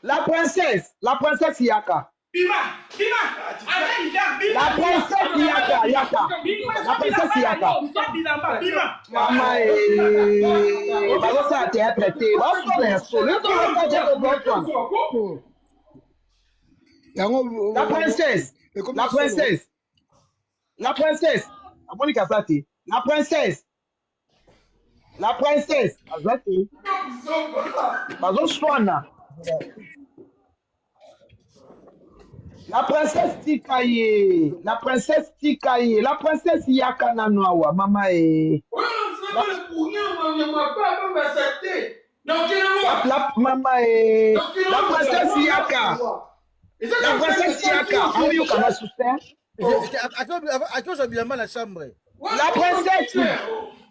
La princesse Yaka. La princesse Yaka. La princesse Yaka. Maman ça a été interprété. La princesse. Azati. Bazoswana. La princesse Tikaye. La princesse Yaka Nanoawa. Maman La princesse Yaka. La princesse Yaka. How you can souffrir? La chambre. La princesse.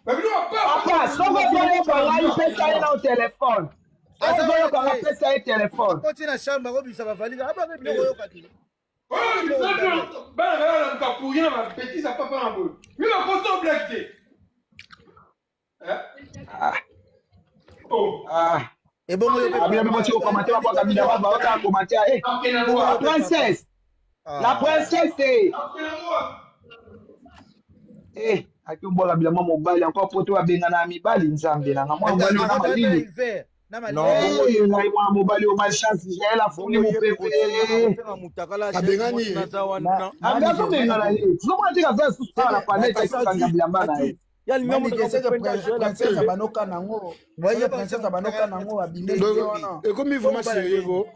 Papa, si on va faire il peut ça au téléphone. Téléphone. Continue la chambre, ça va valider. Et bon, la princesse. La princesse est. Akimbola bila mama mobali encore poto wa bengana mibali nzambe na mwa mobali na malili non ngai mwa mobali o malchance j'ai la folie mon bébé abengani abaso bengana ye zo mwa tika za susta la planète ikanga bila mbana ye ya linyamo de cette princesse banoka nango voyez princesse banoka nango abinde et comme il faut ma chérie go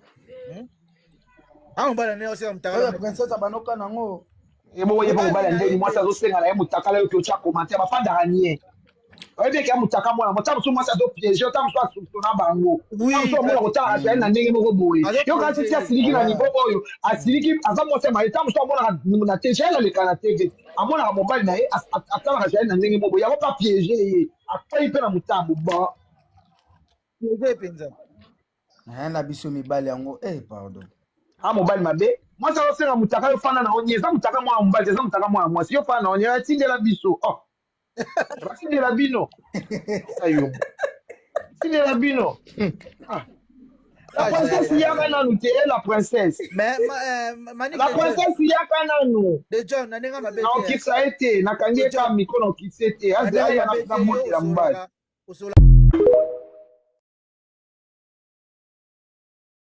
mbala ne ose mutaka princesse banoka nango. Et bon, il y a pas de ndeni moi ça zo senga na mutaka yo kyocha commenter ba fanda ranier. Oye bien que mutaka mwana mutaka so moi ça do piège yo tam so na bango. Oui, so mo ko ta za na ndenge mo boye. Yo ka tsi asiliki na niveau oyo, asiliki azamo sema tam so mona na tejela le kana TV. Amona mobile na ye atala za na ndenge mo boye. Ya pas piéger, apai pe na mutambo ba. Piéger penza. Na biso mibali yango pardon. Mobile mabe. Moi ça va mutaka yo fana na onye za mutaka mwa mobile za mutaka mwa moi. Si yo fana onye atindela biso. Oh. Atindela bino. Ayo. Atindela bino. La princesse Yaka nanu te la princesse. Mais la princesse Yaka nanu. De John na nenga mabe. Na okisa ete na kange ka mikono okisa ete. Azali na mobile.